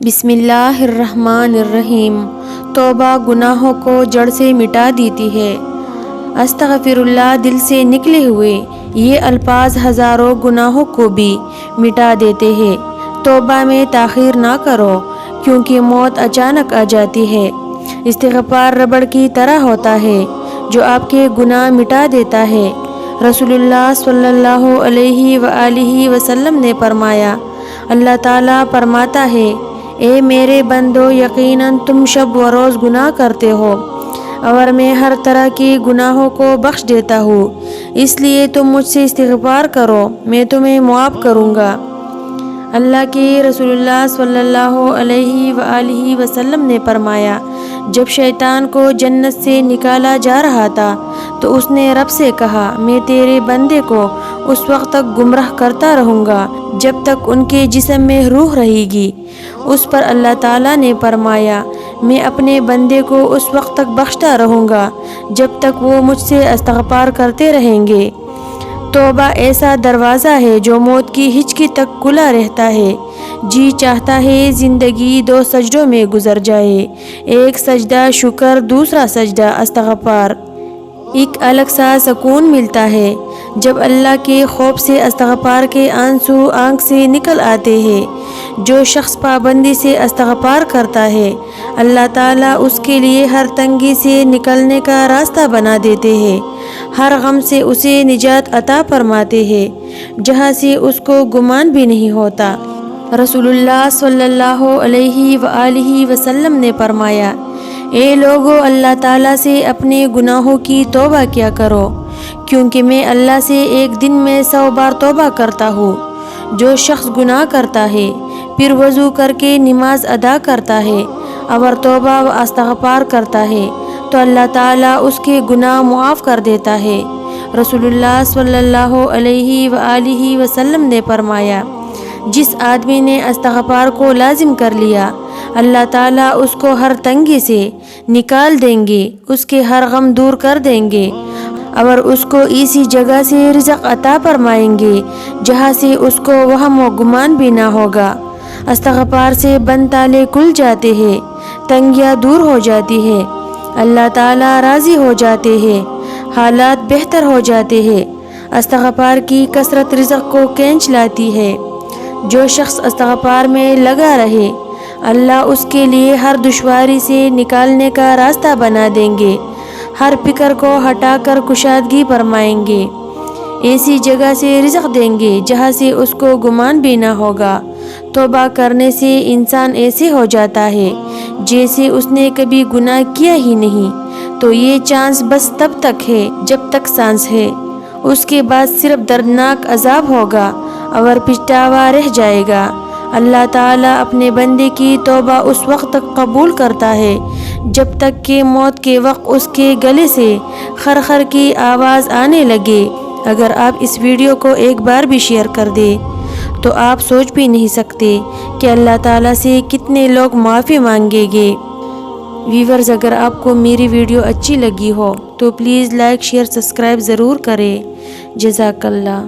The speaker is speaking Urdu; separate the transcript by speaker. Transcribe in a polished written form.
Speaker 1: بسم اللہ الرحمن الرحیم۔ توبہ گناہوں کو جڑ سے مٹا دیتی ہے۔ استغفر اللہ دل سے نکلے ہوئے یہ الفاظ ہزاروں گناہوں کو بھی مٹا دیتے ہیں۔ توبہ میں تاخیر نہ کرو کیونکہ موت اچانک آ جاتی ہے۔ استغفار ربڑ کی طرح ہوتا ہے جو آپ کے گناہ مٹا دیتا ہے۔ رسول اللہ صلی اللہ علیہ وآلہ وسلم نے فرمایا، اللہ تعالیٰ فرماتا ہے، اے میرے بندو، یقیناً تم شب و روز گناہ کرتے ہو اور میں ہر طرح کی گناہوں کو بخش دیتا ہوں، اس لیے تم مجھ سے استغفار کرو، میں تمہیں معاف کروں گا۔ اللہ کے رسول اللہ صلی اللہ علیہ وآلہ وسلم نے فرمایا، جب شیطان کو جنت سے نکالا جا رہا تھا تو اس نے رب سے کہا، میں تیرے بندے کو اس وقت تک گمراہ کرتا رہوں گا جب تک ان کے جسم میں روح رہے گی۔ اس پر اللہ تعالیٰ نے فرمایا، میں اپنے بندے کو اس وقت تک بخشتا رہوں گا جب تک وہ مجھ سے استغفار کرتے رہیں گے۔ توبہ ایسا دروازہ ہے جو موت کی ہچکی تک کھلا رہتا ہے۔ جی چاہتا ہے زندگی 2 سجدوں میں گزر جائے، ایک سجدہ شکر، دوسرا سجدہ استغفار۔ ایک الگ سا سکون ملتا ہے جب اللہ کے خوف سے استغفار کے آنسو آنکھ سے نکل آتے ہیں۔ جو شخص پابندی سے استغفار کرتا ہے، اللہ تعالیٰ اس کے لیے ہر تنگی سے نکلنے کا راستہ بنا دیتے ہیں، ہر غم سے اسے نجات عطا فرماتے ہیں جہاں سے اس کو گمان بھی نہیں ہوتا۔ رسول اللہ صلی اللہ علیہ وآلہ وسلم نے فرمایا، اے لوگو، اللہ تعالیٰ سے اپنے گناہوں کی توبہ کیا کرو، کیونکہ میں اللہ سے ایک دن میں 100 بار توبہ کرتا ہوں۔ جو شخص گناہ کرتا ہے پھر وضو کر کے نماز ادا کرتا ہے اور توبہ و استغفار کرتا ہے تو اللہ تعالیٰ اس کے گناہ معاف کر دیتا ہے۔ رسول اللہ صلی اللہ علیہ وآلہ وسلم نے فرمایا، جس آدمی نے استغفار کو لازم کر لیا، اللہ تعالیٰ اس کو ہر تنگی سے نکال دیں گے، اس کے ہر غم دور کر دیں گے اور اس کو ایسی جگہ سے رزق عطا فرمائیں گے جہاں سے اس کو وہم و گمان بھی نہ ہوگا۔ استغفار سے بند تالے کھل جاتے ہیں، تنگیاں دور ہو جاتی ہے، اللہ تعالیٰ راضی ہو جاتے ہیں، حالات بہتر ہو جاتے ہیں۔ استغفار کی کثرت رزق کو کھینچ لاتی ہے۔ جو شخص استغفار میں لگا رہے، اللہ اس کے لیے ہر دشواری سے نکالنے کا راستہ بنا دیں گے، ہر فکر کو ہٹا کر کشادگی فرمائیں گے، ایسی جگہ سے رزق دیں گے جہاں سے اس کو گمان بھی نہ ہوگا۔ توبہ کرنے سے انسان ایسے ہو جاتا ہے جیسے اس نے کبھی گناہ کیا ہی نہیں، تو یہ چانس بس تب تک ہے جب تک سانس ہے، اس کے بعد صرف دردناک عذاب ہوگا اور پچھتاوا رہ جائے گا۔ اللہ تعالیٰ اپنے بندے کی توبہ اس وقت تک قبول کرتا ہے جب تک کہ موت کے وقت اس کے گلے سے خرخر کی آواز آنے لگے۔ اگر آپ اس ویڈیو کو ایک بار بھی شیئر کر دیں تو آپ سوچ بھی نہیں سکتے کہ اللہ تعالیٰ سے کتنے لوگ معافی مانگیں گے۔ ویورز، اگر آپ کو میری ویڈیو اچھی لگی ہو تو پلیز لائک، شیئر، سبسکرائب ضرور کریں۔ جزاک اللہ۔